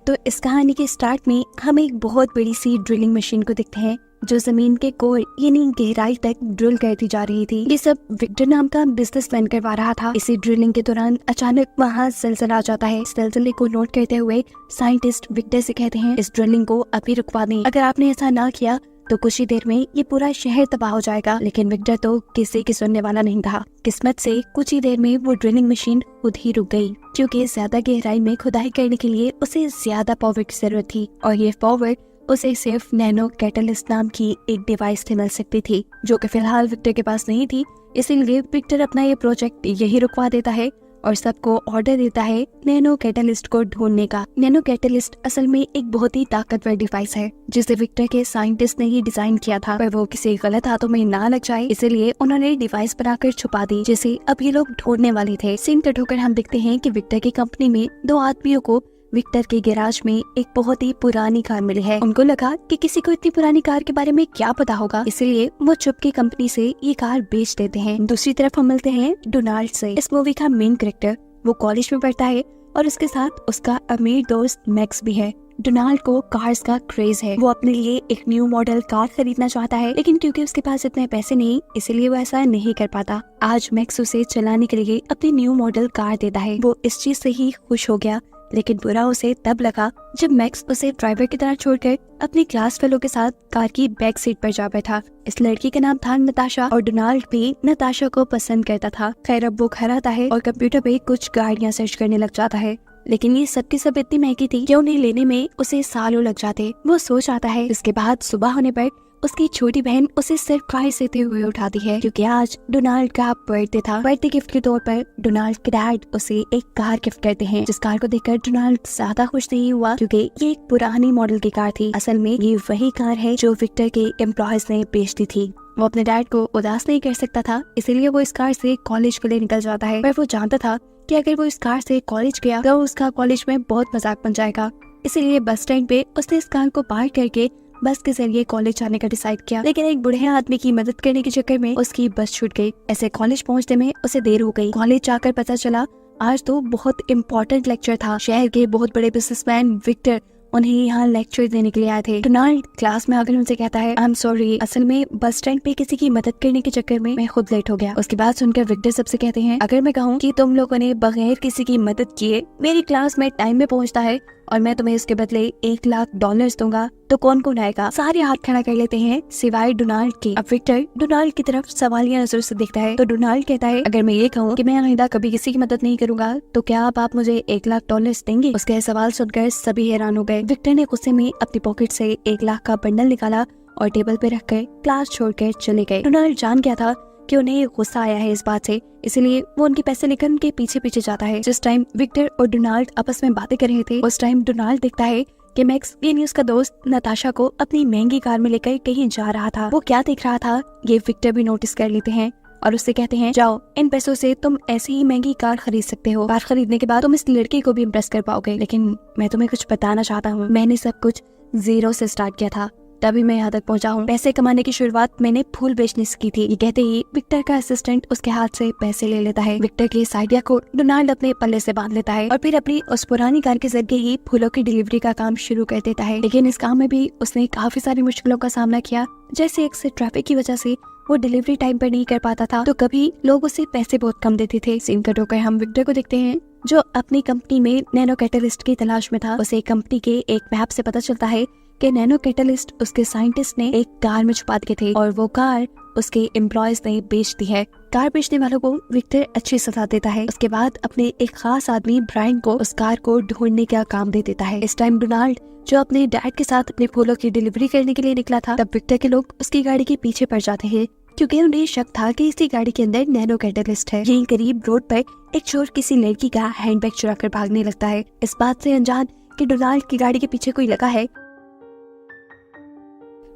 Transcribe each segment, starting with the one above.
तो इस कहानी के स्टार्ट में हम एक बहुत बड़ी सी ड्रिलिंग मशीन को देखते हैं जो जमीन के कोर यानी गहराई तक ड्रिल करती जा रही थी। ये सब विक्टर नाम का बिजनेसमैन करवा रहा था। इसी ड्रिलिंग के दौरान अचानक वहाँ जलजला आ जाता है। इस जलजले को नोट करते हुए साइंटिस्ट विक्टर से कहते हैं इस ड्रिलिंग को अभी रुकवा दें। अगर आपने ऐसा ना किया तो कुछ ही देर में ये पूरा शहर तबाह हो जाएगा। लेकिन विक्टर तो किसी की सुनने वाला नहीं था। किस्मत से कुछ ही देर में वो ड्रिलिंग मशीन खुद ही रुक गई, क्योंकि ज्यादा गहराई में खुदाई करने के लिए उसे ज्यादा पावर की जरूरत थी और ये पावर उसे सिर्फ नैनो कैटलिस्ट नाम की एक डिवाइस से मिल सकती थी, जो कि फिलहाल विक्टर के पास नहीं थी। इसीलिए विक्टर अपना ये प्रोजेक्ट यही रुकवा देता है और सबको ऑर्डर देता है नैनो कैटलिस्ट को ढूंढने का। नैनो कैटलिस्ट असल में एक बहुत ही ताकतवर डिवाइस है जिसे विक्टर के साइंटिस्ट ने ही डिजाइन किया था, पर वो किसी गलत हाथों में ना लग जाए इसलिए उन्होंने डिवाइस बनाकर छुपा दी, जिसे अब ये लोग ढूंढने वाले थे। सीन कट होकर हम देखते हैं कि विक्टर की कंपनी में दो आदमियों को विक्टर के गैराज में एक बहुत ही पुरानी कार मिली है। उनको लगा कि किसी को इतनी पुरानी कार के बारे में क्या पता होगा, इसलिए वो चुपके कंपनी से ये कार बेच देते हैं। दूसरी तरफ हम मिलते हैं डोनाल्ड से। इस मूवी का मेन कैरेक्टर वो कॉलेज में पढ़ता है और उसके साथ उसका अमीर दोस्त मैक्स भी है। डोनाल्ड को कार्स का क्रेज है। वो अपने लिए एक न्यू मॉडल कार खरीदना चाहता है, लेकिन क्योंकि उसके पास इतने पैसे नहीं इसलिए वो ऐसा नहीं कर पाता। आज मैक्स उसे चलाने के लिए अपनी न्यू मॉडल कार देता है। वो इस चीज से ही खुश हो गया, लेकिन बुरा उसे तब लगा जब मैक्स उसे ड्राइवर की तरह छोड़कर अपनी क्लास फेलो के साथ कार की बैक सीट पर जा बैठा। इस लड़की का नाम था नताशा और डोनाल्ड भी नताशा को पसंद करता था। खैर अब वो घर आता है और कंप्यूटर पे कुछ गाड़ियां सर्च करने लग जाता है, लेकिन ये सब की सब इतनी महंगी थी कि उन्हें लेने में उसे सालों लग जाते। वो सोच आता है। इसके बाद सुबह होने पर उसकी छोटी बहन उसे सरप्राइज देते हुए उठाती है, क्योंकि आज डोनाल्ड का बर्थडे था। बर्थडे गिफ्ट के तौर पर डोनाल्ड के डैड उसे एक कार गिफ्ट करते हैं, जिस कार को देखकर डोनाल्ड ज्यादा खुश नहीं हुआ, क्योंकि ये एक पुरानी मॉडल की कार थी। असल में ये वही कार है जो विक्टर के एम्प्लॉयज ने बेच दी थी। वो अपने डैड को उदास नहीं कर सकता था, इसीलिए वो इस कार से कॉलेज के लिए निकल जाता है। पर वो जानता था कि अगर वो इस कार से कॉलेज गया तो उसका कॉलेज में बहुत मजाक बन जाएगा। इसीलिए बस स्टैंड पे उसने इस कार को पार्क करके बस के जरिए कॉलेज जाने का डिसाइड किया। लेकिन एक बूढ़े आदमी की मदद करने के चक्कर में उसकी बस छूट गई। ऐसे कॉलेज पहुंचने में उसे देर हो गई। कॉलेज जाकर पता चला आज तो बहुत इम्पोर्टेंट लेक्चर था। शहर के बहुत बड़े बिजनेसमैन विक्टर उन्हें यहाँ लेक्चर देने के लिए आए थे। डोनाल्ड क्लास में आकर उनसे कहता है आई एम सॉरी, असल में बस स्टैंड पे किसी की मदद करने के चक्कर में मैं खुद लेट हो गया। उसके बाद सुनकर विक्टर सबसे कहते हैं अगर मैं कहूँ कि तुम लोगों ने बगैर किसी की मदद किए मेरी क्लास में टाइम में पहुँचता है और मैं तुम्हें इसके बदले $1,00,000 दूंगा तो कौन कौन आएगा? सारे हाथ खड़ा कर लेते हैं सिवाय डोनाल्ड के। अब विक्टर डोनाल्ड की तरफ सवालिया नजर से देखता है तो डोनाल्ड कहता है अगर मैं ये कहूँ कि मैं आइंदा कभी किसी की मदद नहीं करूंगा तो क्या आप मुझे $1,00,000 देंगे? उसका सवाल सुनकर सभी हैरान हो गए। विक्टर ने गुस्से में अपनी पॉकेट से 1,00,000 का बंडल निकाला और टेबल पे रखकर क्लास छोड़कर चले गए। डोनाल्ड जान गया था कि उन्हें गुस्सा आया है इस बात से, इसलिए वो उनके पैसे लेकर उनके पीछे पीछे जाता है। जिस टाइम विक्टर और डोनाल्ड आपस में बातें कर रहे थे उस टाइम डोनाल्ड देखता है कि मैक्स यानी उसका दोस्त नताशा को अपनी महंगी कार में लेकर कहीं जा रहा था। वो क्या देख रहा था ये विक्टर भी नोटिस कर लेते हैं और उससे कहते हैं जाओ इन पैसों से तुम ऐसी ही महंगी कार खरीद सकते हो। कार खरीदने के बाद तुम इस लड़की को भी इम्प्रेस कर पाओगे। लेकिन मैं तुम्हें कुछ बताना चाहता हूँ, मैंने सब कुछ जीरो से स्टार्ट किया था, तभी मैं यहाँ तक पहुँचा हूँ। पैसे कमाने की शुरुआत मैंने फूल बेचने से की थी। ये कहते ही विक्टर का असिस्टेंट उसके हाथ से पैसे ले लेता है। विक्टर की इस आइडिया को डोनाल्ड अपने पल्ले से बांध लेता है और फिर अपनी उस पुरानी कार के जरिए ही फूलों की डिलीवरी का काम शुरू कर देता है। लेकिन इस काम में भी उसने काफी सारी मुश्किलों का सामना किया, जैसे अक्सर ट्रैफिक की वजह से वो डिलीवरी टाइम पर नहीं कर पाता था, तो कभी लोग उसे पैसे बहुत कम देते थे। सीन कट होकर हम विक्टर को देखते हैं जो अपनी कंपनी में नैनो कैटलिस्ट की तलाश में था। उसे कंपनी के एक मैप से पता चलता है कि नैनो कैटलिस्ट उसके साइंटिस्ट ने एक कार में छुपा दिए थे और वो कार उसके एम्प्लॉयज ने बेच दी है। कार बेचने वालों को विक्टर अच्छी सजा देता है। उसके बाद अपने एक खास आदमी ब्रायन को उस कार को ढूंढने का काम दे देता है। इस टाइम डोनाल्ड जो अपने डैड के साथ अपने फूलों की डिलीवरी करने के लिए निकला था, तब विक्टर के लोग उसकी गाड़ी के पीछे पड़ जाते हैं, क्योंकि उन्हें शक था कि इसी गाड़ी के अंदर नैनो कैटलिस्ट है। यहीं करीब रोड पर एक चोर किसी लड़की का हैंडबैग चुरा कर भागने लगता है। इस बात से अनजान कि डोनाल्ड की गाड़ी के पीछे कोई लगा है,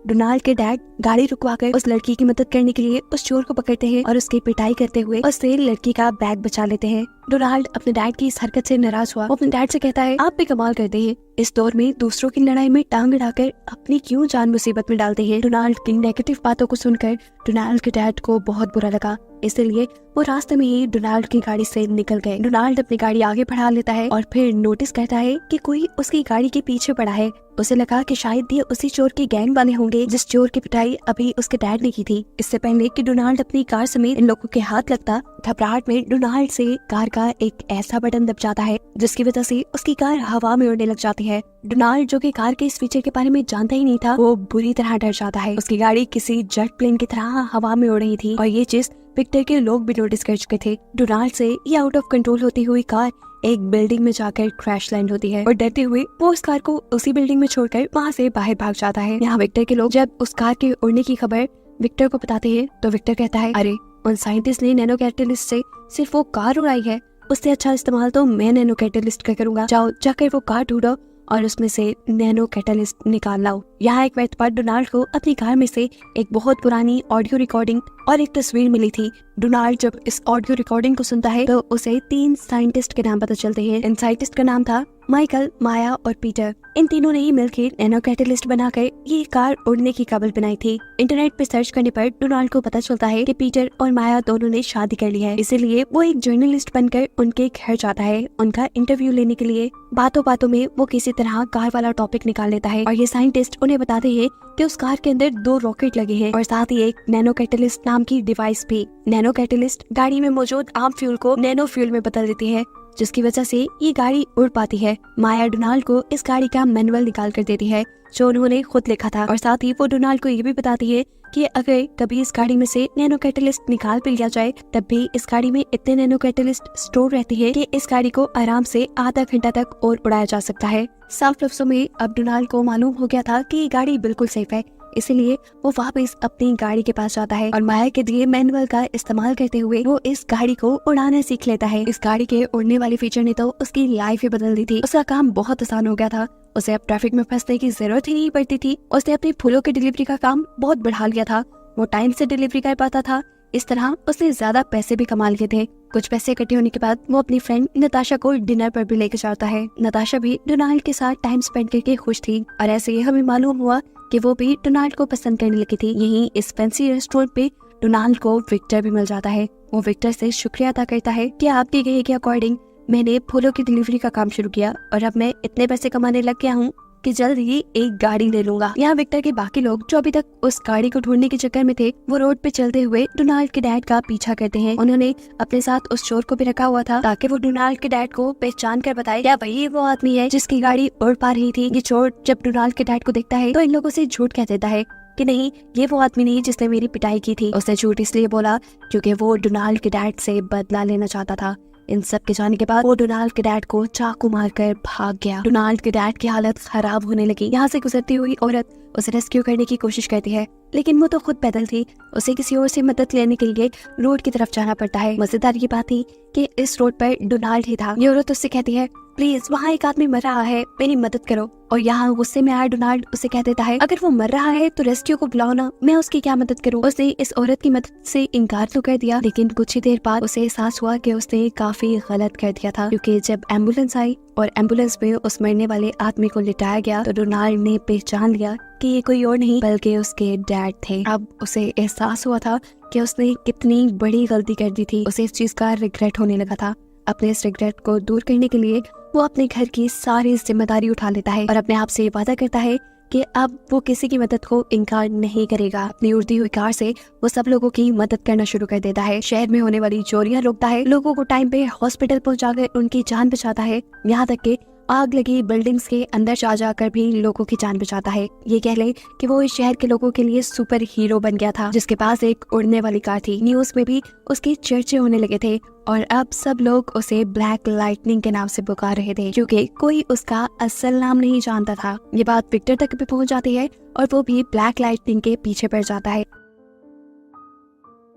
डोनाल्ड के डैड गाड़ी रुकवाकर उस लड़की की मदद करने के लिए उस चोर को पकड़ते हैं और उसकी पिटाई करते हुए उससे लड़की का बैग बचा लेते हैं। डोनाल्ड अपने डैड की इस हरकत से नाराज हुआ। वो अपने डैड से कहता है, आप भी कमाल करते हैं, इस दौर में दूसरों की लड़ाई में टांग अड़ाकर अपनी क्यों जान मुसीबत में डालते हैं। डोनाल्ड की नेगेटिव बातों को सुनकर डोनाल्ड के डैड को बहुत बुरा लगा, इसलिए वो रास्ते में ही डोनाल्ड की गाड़ी से निकल गए। डोनाल्ड अपनी गाड़ी आगे बढ़ा लेता है और फिर नोटिस करता है कि कोई उसकी गाड़ी के पीछे पड़ा है। उसे लगा कि शायद ये उसी चोर के गैंग वाले होंगे जिस चोर की पिटाई अभी उसके डैड ने की थी। इससे पहले कि डोनाल्ड अपनी कार समेत इन लोगों के हाथ लगता, घबराहट में डोनाल्ड से कार का एक ऐसा बटन दब जाता है जिसकी वजह से उसकी कार हवा में उड़ने लग जाती है। डोनाल्ड, जो कि कार के इस फीचर के बारे में जानता ही नहीं था, वो बुरी तरह डर जाता है। उसकी गाड़ी किसी जेट प्लेन की तरह हवा में उड़ रही थी और ये चीज विक्टर के लोग भी नोटिस कर चुके थे। डोनाल्ड से ये आउट ऑफ कंट्रोल होती हुई कार एक बिल्डिंग में जाकर क्रैश लैंड होती है और डरते हुए वो उस कार को उसी बिल्डिंग में छोड़कर वहाँ से बाहर भाग जाता है। यहाँ विक्टर के लोग जब उस कार के उड़ने की खबर विक्टर को बताते हैं तो विक्टर कहता है, अरे उन साइंटिस्ट ने नैनो कैटलिस्ट से सिर्फ वो कार उड़ाई है, उससे अच्छा इस्तेमाल तो मैं नैनो कैटलिस्ट का करूंगा। जाओ जाकर वो कार ढूंढो और उसमें से नैनो कैटलिस्ट निकाल लाओ। यहाँ एक वक्त पर डोनाल्ड को अपनी कार में से एक बहुत पुरानी ऑडियो रिकॉर्डिंग और एक तस्वीर मिली थी। डोनाल्ड जब इस ऑडियो रिकॉर्डिंग को सुनता है तो उसे 3 साइंटिस्ट के नाम पता चलते हैं। इन साइंटिस्ट का नाम था माइकल, माया और पीटर। इन तीनों ने ही मिलकर नैनो कैटलिस्ट बनाकर ये कार उड़ने की काबिल बनाई थी। इंटरनेट पे सर्च करने पर डोनाल्ड को पता चलता है कि पीटर और माया दोनों ने शादी कर ली है, इसीलिए वो एक जर्नलिस्ट बनकर उनके घर जाता है उनका इंटरव्यू लेने के लिए। बातों बातों में वो किसी तरह कार वाला टॉपिक निकाल लेता है और ये साइंटिस्ट उन्हें बताते हैं कि उस कार के अंदर 2 रॉकेट लगे हैं और साथ ही एक नैनो कैटलिस्ट नाम की डिवाइस भी। नैनो कैटलिस्ट गाड़ी में मौजूद आम फ्यूल को नैनो फ्यूल में बदल देती है, जिसकी वजह से ये गाड़ी उड़ पाती है। माया डोनाल्ड को इस गाड़ी का मैनुअल निकाल कर देती है जो उन्होंने खुद लिखा था और साथ ही वो डोनाल्ड को ये भी बताती है कि अगर कभी इस गाड़ी में से नैनो कैटलिस्ट निकाल भी लिया जाए तब भी इस गाड़ी में इतने नैनो कैटलिस्ट स्टोर रहती है कि इस गाड़ी को आराम से आधा घंटा तक और उड़ाया जा सकता है। साफ लफ्जों में अब डोनाल्ड को मालूम हो गया था कि ये गाड़ी बिल्कुल सेफ है, इसलिए वो वापस अपनी गाड़ी के पास जाता है और माया के दिए मैनुअल का इस्तेमाल करते हुए वो इस गाड़ी को उड़ाना सीख लेता है। इस गाड़ी के उड़ने वाले फीचर ने तो उसकी लाइफ ही बदल दी थी। उसका काम बहुत आसान हो गया था, उसे अब ट्रैफिक में फंसने की जरूरत ही नहीं पड़ती थी। उसने अपनी फूलों की डिलीवरी का काम बहुत बढ़ा लिया था, वो टाइम से डिलीवरी कर पाता था। इस तरह उसने ज्यादा पैसे भी कमा लिए थे। कुछ पैसे इकट्ठे होने के बाद वो अपनी फ्रेंड नताशा को डिनर पर भी लेकर जाता है। नताशा भी डोनाल्ड के साथ टाइम स्पेंड करके खुश थी और ऐसे ही हमें मालूम हुआ कि वो भी डोनाल्ड को पसंद करने लगी थी। यहीं इस फैंसी रेस्टोरेंट पे डोनाल्ड को विक्टर भी मिल जाता है। वो विक्टर से शुक्रिया अदा करता है कि आपके कहे के अकॉर्डिंग मैंने फूलों की डिलीवरी का काम शुरू किया और अब मैं इतने पैसे कमाने लग गया हूँ कि जल्द ही एक गाड़ी ले लूंगा। यहाँ विक्टर के बाकी लोग जो अभी तक उस गाड़ी को ढूंढने के चक्कर में थे, वो रोड पे चलते हुए डोनाल्ड के डैड का पीछा करते हैं। उन्होंने अपने साथ उस चोर को भी रखा हुआ था ताकि वो डोनाल्ड के डैड को पहचान कर बताए क्या वही वो आदमी है जिसकी गाड़ी उड़ पा रही थी। ये चोर जब डोनाल्ड के डैड को देखता है तो इन लोगों से झूठ कह देता है कि नहीं, ये वो आदमी नहीं जिसने मेरी पिटाई की थी। उसने झूठ इसलिए बोला क्योंकि वो डोनाल्ड के डैड से बदला लेना चाहता था। इन सब के जाने के बाद वो डोनाल्ड के डैड को चाकू मारकर भाग गया। डोनाल्ड के डैड की हालत खराब होने लगी। यहाँ से गुजरती हुई औरत उसे रेस्क्यू करने की कोशिश करती है, लेकिन वो तो खुद पैदल थी। उसे किसी और से मदद लेने के लिए रोड की तरफ जाना पड़ता है। मजेदार ये बात थी कि इस रोड पर डोनाल्ड ही था। ये औरत उससे कहती है, प्लीज वहाँ एक आदमी मर रहा है, मेरी मदद करो। और यहाँ गुस्से में आया डोनाल्ड उसे कह देता है, अगर वो मर रहा है तो रेस्क्यू को बुलाओ ना, मैं उसकी क्या मदद करूँ। उसने इस औरत की मदद से इनकार तो कर दिया, लेकिन कुछ ही देर बाद उसे एहसास हुआ कि उसने काफी गलत कर दिया था, क्योंकि जब एम्बुलेंस आई और एम्बुलेंस में उस मरने वाले आदमी को लिटाया गया तो डोनाल्ड ने पहचान लिया कि ये कोई और नहीं बल्कि उसके डैड थे। अब उसे एहसास हुआ था कि उसने कितनी बड़ी गलती कर दी थी। उसे इस चीज का रिग्रेट होने लगा था। अपने इस रिग्रेट को दूर करने के लिए वो अपने घर की सारी जिम्मेदारी उठा लेता है और अपने आप से वादा करता है कि अब वो किसी की मदद को इनकार नहीं करेगा। अपनी उड़ती हुई कार से वो सब लोगों की मदद करना शुरू कर देता है। शहर में होने वाली चोरियां रोकता है, लोगों को टाइम पे हॉस्पिटल पहुंचाकर उनकी जान बचाता है, यहाँ तक कि आग लगी बिल्डिंग्स के अंदर जा जाकर भी लोगों की जान बचाता है। ये कह ले कि वो इस शहर के लोगों के लिए सुपर हीरो बन गया था, जिसके पास एक उड़ने वाली कार थी। न्यूज में भी उसके चर्चे होने लगे थे और अब सब लोग उसे ब्लैक लाइटनिंग के नाम से पुकार रहे थे, क्योंकि कोई उसका असल नाम नहीं जानता था। ये बात विक्टर तक भी पहुंच जाती है और वो भी ब्लैक लाइटनिंग के पीछे पड़ जाता है।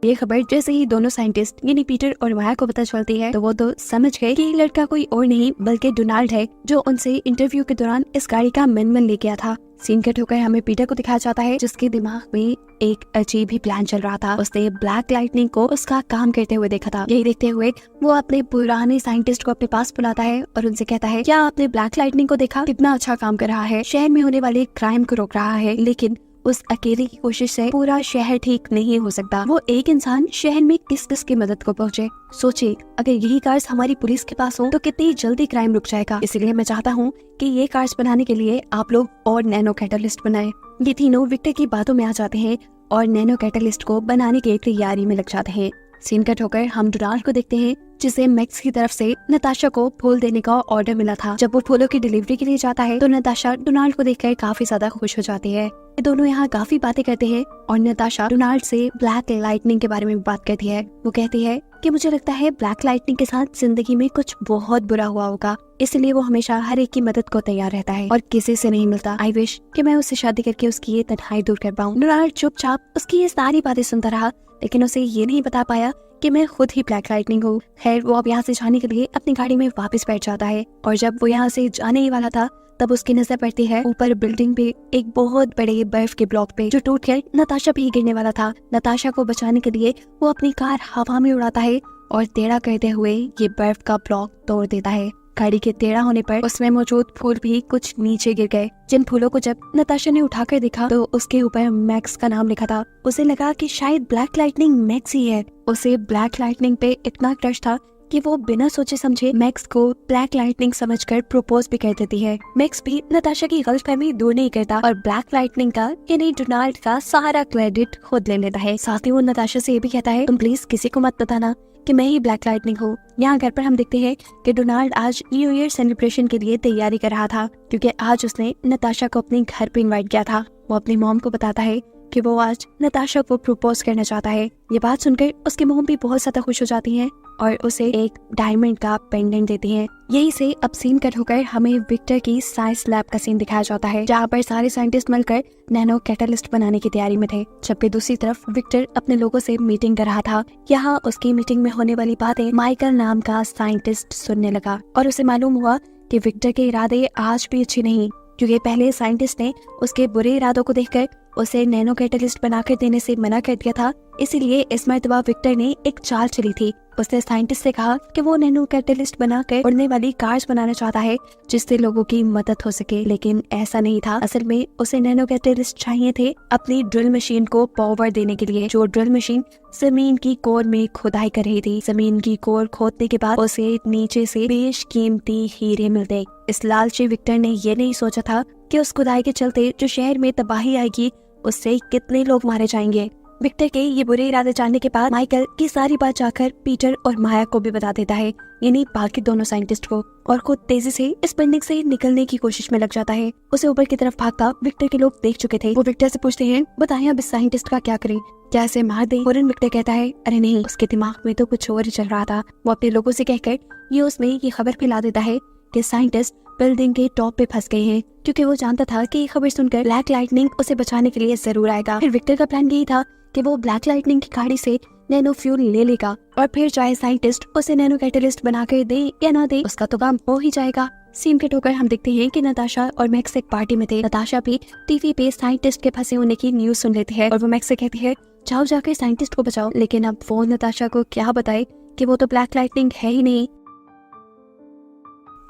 ये खबर जैसे ही दोनों साइंटिस्ट यानी पीटर और माया को पता चलती है तो वो तो समझ गए कि ये लड़का कोई और नहीं बल्कि डोनाल्ड है, जो उनसे इंटरव्यू के दौरान इस गाड़ी का मैनुअल ले गया था। सीन कट होकर हमें पीटर को दिखाया जाता है जिसके दिमाग में एक अजीब ही प्लान चल रहा था। उसने ब्लैक लाइटनिंग को उसका काम करते हुए देखा था। यही देखते हुए वो अपने पुराने साइंटिस्ट को अपने पास बुलाता है और उनसे कहता है, क्या आपने ब्लैक लाइटनिंग को देखा? कितना अच्छा काम कर रहा है, शहर में होने वाले क्राइम को रोक रहा है, लेकिन उस अकेले की कोशिश से पूरा शहर ठीक नहीं हो सकता। वो एक इंसान शहर में किस किस की मदद को पहुंचे। सोचिए, अगर यही कार्स हमारी पुलिस के पास हो तो कितनी जल्दी क्राइम रुक जाएगा। इसलिए मैं चाहता हूँ कि ये कार्स बनाने के लिए आप लोग और नैनो कैटलिस्ट बनाएं। ये तीनों विक्टर की बातों में आ जाते हैं और नैनो कैटलिस्ट को बनाने की तैयारी में लग जाते हैं। सीन कट होकर हम डोनाल्ड को देखते हैं जिसे मैक्स की तरफ से नताशा को फूल देने का ऑर्डर मिला था। जब वो फूलों की डिलीवरी के लिए जाता है तो नताशा डोनाल्ड को देखकर काफी ज्यादा खुश हो जाती है। ये दोनों यहाँ काफी बातें करते हैं और नताशा डोनाल्ड से ब्लैक लाइटनिंग के बारे में बात करती है। वो कहती है कि मुझे लगता है ब्लैक लाइटनिंग के साथ जिंदगी में कुछ बहुत बुरा हुआ होगा, इसलिए वो हमेशा हर एक की मदद को तैयार रहता है और किसी से नहीं मिलता। आई विश कि मैं उससे शादी करके उसकी ये तन्हाई दूर कर पाऊँ। डोनाल्ड चुपचाप उसकी ये सारी बातें सुनता रहा, लेकिन उसे ये नहीं बता पाया कि मैं खुद ही ब्लैक लाइटनिंग हूँ। खैर, वो अब यहाँ से जाने के लिए अपनी गाड़ी में वापस बैठ जाता है और जब वो यहाँ से जाने ही वाला था तब उसकी नजर पड़ती है ऊपर बिल्डिंग पे एक बहुत बड़े बर्फ के ब्लॉक पे जो टूटकर नताशा पे ही गिरने वाला था। नताशा को बचाने के लिए वो अपनी कार हवा में उड़ाता है और टेढ़ा करते हुए ये बर्फ का ब्लॉक तोड़ देता है। गाड़ी के टेढ़ा होने पर उसमें मौजूद फूल भी कुछ नीचे गिर गए, जिन फूलों को जब नताशा ने उठाकर देखा तो उसके ऊपर मैक्स का नाम लिखा था। उसे लगा कि शायद ब्लैक लाइटनिंग मैक्स ही है। उसे ब्लैक लाइटनिंग पे इतना क्रश था कि वो बिना सोचे समझे मैक्स को ब्लैक लाइटनिंग समझकर प्रपोज भी कर देती है। मैक्स भी नताशा की गलतफहमी दूर नहीं करता और ब्लैक लाइटनिंग का यानी डोनाल्ड का सारा क्रेडिट खुद ले लेता है। साथ ही वो नताशा से ये भी कहता है, तुम प्लीज किसी को मत बताना कि मैं ही ब्लैक लाइटनिंग हूँ। यहाँ घर पर हम देखते हैं कि डोनाल्ड आज न्यू ईयर सेलिब्रेशन के लिए तैयारी कर रहा था, क्योंकि आज उसने नताशा को अपने घर पे इनवाइट किया था। वो अपनी मॉम को बताता है कि वो आज नताशा को प्रपोज करना चाहता है। ये बात सुनकर उसकी मॉम भी बहुत ज्यादा खुश हो जाती हैं और उसे एक डायमंड का पेंडेंट देती हैं। यही से अब सीन कट होकर हमें विक्टर की साइंस लैब का सीन दिखाया जाता है, जहाँ पर सारे साइंटिस्ट मिलकर नैनो कैटलिस्ट बनाने की तैयारी में थे। जबकि दूसरी तरफ विक्टर अपने लोगों से मीटिंग कर रहा था। यहाँ उसकी मीटिंग में होने वाली बातें माइकल नाम का साइंटिस्ट सुनने लगा और उसे मालूम हुआ कि विक्टर के इरादे आज भी अच्छे नहीं, क्योंकि पहले साइंटिस्ट ने उसके बुरे इरादों को देखकर उसे नैनो कैटलिस्ट बनाकर देने से मना कर दिया था। इसीलिए इस मर्तबा विक्टर ने एक चाल चली थी। उसने साइंटिस्ट से कहा कि वो नैनो कैटलिस्ट बनाकर उड़ने वाली कार्स बनाना चाहता है जिससे लोगों की मदद हो सके, लेकिन ऐसा नहीं था। असल में उसे नैनो कैटलिस्ट चाहिए थे अपनी ड्रिल मशीन को पावर देने के लिए, जो ड्रिल मशीन जमीन की कोर में खुदाई कर रही थी। जमीन की कोर खोदने के बाद उसे नीचे से बेशकीमती हीरे मिलते। इस लालची विक्टर ने ये नहीं सोचा था कि उस खुदाई के चलते जो शहर में तबाही आएगी उससे कितने लोग मारे जाएंगे। विक्टर के ये बुरे इरादे जानने के बाद माइकल की सारी बात जाकर पीटर और माया को भी बता देता है, यानी बाकी दोनों साइंटिस्ट को, और खुद तेजी से इस बिल्डिंग से निकलने की कोशिश में लग जाता है। उसे ऊपर की तरफ भागता विक्टर के लोग देख चुके थे। वो विक्टर से पूछते हैं, बताएं अब इस साइंटिस्ट का क्या करें, क्या इसे मार दें? फौरन विक्टर कहता है, अरे नहीं, उसके दिमाग में तो कुछ और ही चल रहा था। वो अपने लोगों से कहकर ये उसमें ये खबर फैला देता है कि साइंटिस्ट बिल्डिंग के टॉप पे फंस गए हैं, क्योंकि वो जानता था कि ये खबर सुनकर ब्लैक लाइटनिंग उसे बचाने के लिए जरूर आएगा। फिर विक्टर का प्लान यही था कि वो ब्लैक लाइटनिंग की गाड़ी से नैनो फ्यूल ले लेगा और फिर चाहे साइंटिस्ट उसे नैनो कैटलिस्ट बना कर दे या ना दे, उसका तो काम हो ही जाएगा। सीन कट होकर हम देखते हैं कि नताशा और मैक्स एक पार्टी में थे। नताशा भी टीवी पे साइंटिस्ट के फंसे होने की न्यूज सुन लेती है और वो मैक्स से कहती है, जाओ जाकर साइंटिस्ट को बचाओ। लेकिन अब वो नताशा को क्या बताए कि वो तो ब्लैक लाइटनिंग है ही नहीं।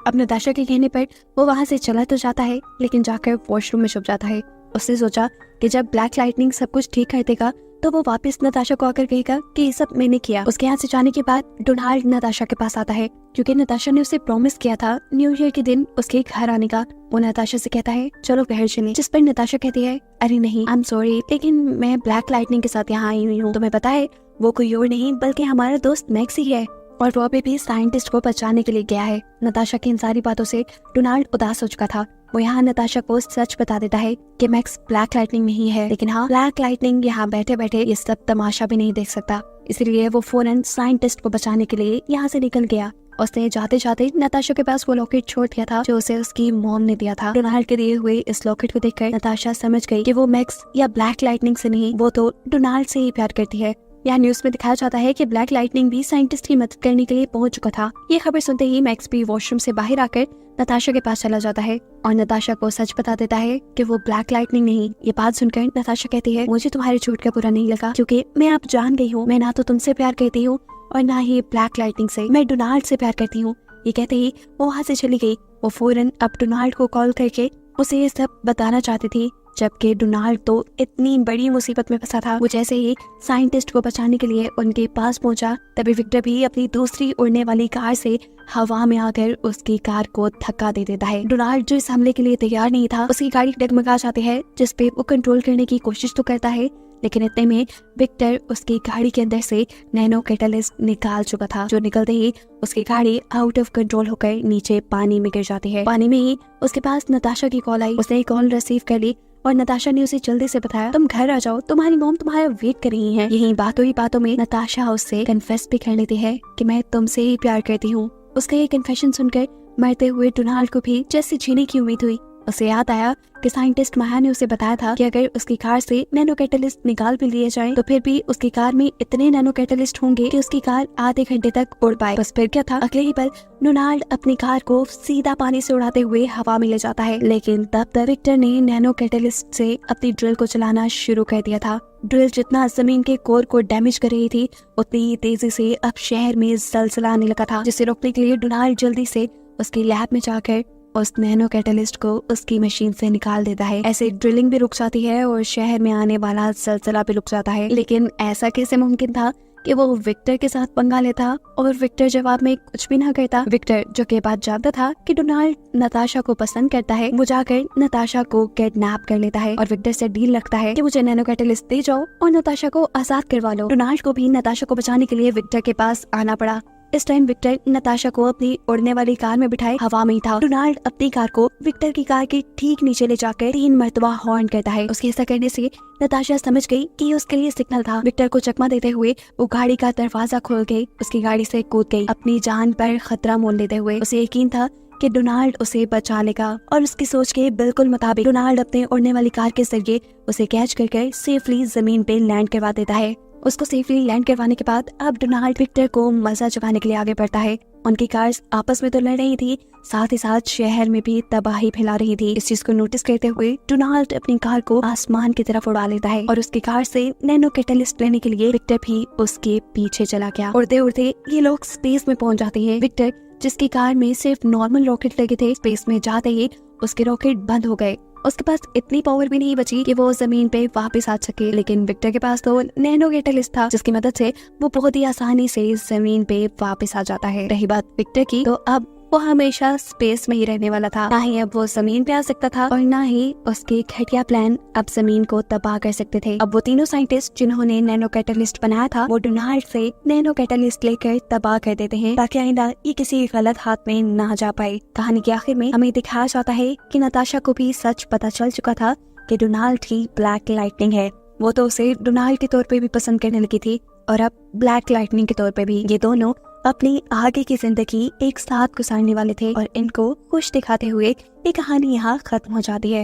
अब नताशा के कहने पर वो वहाँ से चला तो जाता है, लेकिन जाकर वॉशरूम में छुप जाता है। उसने सोचा कि जब ब्लैक लाइटनिंग सब कुछ ठीक कर देगा तो वो वापस नताशा को आकर कहेगा कि ये सब मैंने किया। उसके यहाँ से जाने के बाद डोनाल्ड नताशा के पास आता है, क्योंकि नताशा ने उसे प्रॉमिस किया था न्यू ईयर के दिन उसके घर आने का। वो नताशा से कहता है, चलो घर चलें, जिस पर नताशा कहती है, अरे नहीं, आई एम सॉरी, लेकिन मैं ब्लैक लाइटनिंग के साथ यहाँ आई हुई हूँ। तुम्हें पता है वो कोई और नहीं बल्कि हमारा दोस्त मैक्स ही है, और वो अभी भी साइंटिस्ट को बचाने के लिए गया है। नताशा की इन सारी बातों से डोनाल्ड उदास हो चुका था। वो यहाँ नताशा को सच बता देता है कि मैक्स ब्लैक लाइटनिंग नहीं है, लेकिन हाँ, ब्लैक लाइटनिंग यहाँ बैठे बैठे ये सब तमाशा भी नहीं देख सकता। इसलिए वो फौरन साइंटिस्ट को बचाने के लिए यहाँ से निकल गया। उसने जाते जाते नताशा के पास वो लॉकेट छोड़ दिया था जो उसे उसकी मॉम ने दिया था। डोनाल्ड के दिए हुए इस लॉकेट को देखकर नताशा समझ गई कि वो मैक्स या ब्लैक लाइटनिंग से नहीं, वो तो डोनाल्ड से ही प्यार करती है। यहाँ न्यूज में दिखाया जाता है कि ब्लैक लाइटनिंग भी साइंटिस्ट की मदद करने के लिए पहुंच चुका था। ये खबर सुनते ही मैक्स भी वॉशरूम से बाहर आकर नताशा के पास चला जाता है और नताशा को सच बता देता है कि वो ब्लैक लाइटनिंग नहीं। ये बात सुनकर नताशा कहती है, मुझे तुम्हारे झूठ का बुरा नहीं लगा, क्योंकि मैं अब जान गई हूँ मैं ना तो तुमसे प्यार करती हूँ और ना ही ब्लैक लाइटनिंग से, मैं डोनाल्ड से प्यार करती हूँ। ये कहते ही वो वहाँ से चली गई। वो फौरन अब डोनाल्ड को कॉल करके उसे ये सब बताना चाहती थी, जबकि डोनाल्ड तो इतनी बड़ी मुसीबत में फंसा था। वो जैसे ही साइंटिस्ट को बचाने के लिए उनके पास पहुंचा, तभी विक्टर भी अपनी दूसरी उड़ने वाली कार से हवा में आकर उसकी कार को धक्का दे देता है। डोनाल्ड जो इस हमले के लिए तैयार नहीं था, उसकी गाड़ी डगमगा जाती है, जिसपे वो कंट्रोल करने की कोशिश तो करता है, लेकिन इतने में विक्टर उसकी गाड़ी के अंदर से नैनो कैटलिस्ट निकाल चुका था, जो निकलते ही उसकी गाड़ी आउट ऑफ कंट्रोल होकर नीचे पानी में गिर जाती है। पानी में ही उसके पास नताशा की कॉल आई। उसने कॉल रिसीव कर ली और नताशा ने उसे जल्दी से बताया, तुम घर आ जाओ, तुम्हारी मॉम तुम्हारा वेट कर रही है। यही बातों ही बातों में नताशा उससे कन्फेस भी कर लेती है कि मैं तुमसे ही प्यार करती हूँ। उसका ये कन्फेशन सुनकर मरते हुए डोनाल्ड को भी जैसे जीने की उम्मीद हुई। उसे याद आया कि साइंटिस्ट माया ने उसे बताया था कि अगर उसकी कार से नैनो कैटलिस्ट निकाल भी लिए जाए तो फिर भी उसकी कार में इतने नैनो कैटलिस्ट होंगे कि उसकी कार आधे घंटे तक उड़ पाए। बस फिर क्या था, अगले ही पल डोनाल्ड अपनी कार को सीधा पानी से उड़ाते हुए हवा में ले जाता है। लेकिन तब तक विक्टर ने नैनो कैटलिस्ट से अपनी ड्रिल को चलाना शुरू कर दिया था। ड्रिल जितना जमीन के कोर को डैमेज कर रही थी, उतनी तेजी से अब शहर में जलजला आने लगा था, जिसे रोकने के लिए डोनाल्ड जल्दी से उसकी लैब में जाकर उस नैनो कैटलिस्ट को उसकी मशीन से निकाल देता है। ऐसे ड्रिलिंग भी रुक जाती है और शहर में आने वाला जलजला भी रुक जाता है। लेकिन ऐसा कैसे मुमकिन था कि वो विक्टर के साथ पंगा लेता और विक्टर जवाब में कुछ भी ना करता। विक्टर, जो के बात जानता था कि डोनाल्ड नताशा को पसंद करता है, वो जाकर नताशा को किडनैप कर लेता है और विक्टर से डील रखता है कि मुझे नैनो कैटलिस्ट दे जाओ और नताशा को आजाद करवा लो। डोनाल्ड को भी नताशा को बचाने के लिए विक्टर के पास आना पड़ा। इस टाइम विक्टर नताशा को अपनी उड़ने वाली कार में बिठाए हवा में ही था। डोनाल्ड अपनी कार को विक्टर की कार के ठीक नीचे ले जाकर 3 मरतबा हॉर्न करता है। उसके ऐसा करने से नताशा समझ गई कि ये उसके लिए सिग्नल था। विक्टर को चकमा देते हुए वो गाड़ी का दरवाजा खोल गई, उसकी गाड़ी से कूद गई, अपनी जान पर खतरा मोल लेते हुए। उसे यकीन था कि डोनाल्ड उसे बचा लेगा और उसकी सोच के बिल्कुल मुताबिक डोनाल्ड अपने उड़ने वाली कार के जरिए उसे कैच करके सेफली जमीन पे लैंड करवा देता है। उसको सेफली लैंड करवाने के बाद अब डोनाल्ड विक्टर को मजा चुकाने के लिए आगे बढ़ता है। उनकी कार्स आपस में तो लड़ रही थी, साथ ही साथ शहर में भी तबाही फैला रही थी। इस चीज को नोटिस करते हुए डोनाल्ड अपनी कार को आसमान की तरफ उड़ा लेता है और उसकी कार से नैनो कैटलिस्ट लेने के लिए विक्टर भी उसके पीछे चला गया। उड़ते उड़ते ये लोग स्पेस में पहुंच जाते हैं। विक्टर, जिसकी कार में सिर्फ नॉर्मल रॉकेट लगे थे, स्पेस में जाते ही उसके रॉकेट बंद हो गए। उसके पास इतनी पावर भी नहीं बची कि वो जमीन पे वापस आ सके। लेकिन विक्टर के पास तो नैनो कैटलिस्ट था, जिसकी मदद से वो बहुत ही आसानी से जमीन पे वापस आ जाता है। रही बात विक्टर की, तो अब वो हमेशा स्पेस में ही रहने वाला था। ना ही अब वो जमीन पे आ सकता था और ना ही उसके घटिया प्लान अब जमीन को तबाह कर सकते थे। अब वो तीनों साइंटिस्ट जिन्होंने नैनो कैटलिस्ट बनाया था, वो डोनाल्ड से नैनो कैटलिस्ट लेकर तबाह कर देते हैं, ताकि आइंदा ये किसी गलत हाथ में ना जा पाए। कहानी के आखिर में हमें दिखाया जाता है कि नताशा को भी सच पता चल चुका था कि डोनाल्ड ही ब्लैक लाइटनिंग है। वो तो उसे डोनाल्ड के तौर पे भी पसंद करने लगी थी और अब ब्लैक लाइटनिंग के तौर पे भी। ये दोनों अपनी आगे की जिंदगी एक साथ गुजारने वाले थे और इनको खुश दिखाते हुए ये कहानी यहाँ खत्म हो जाती है।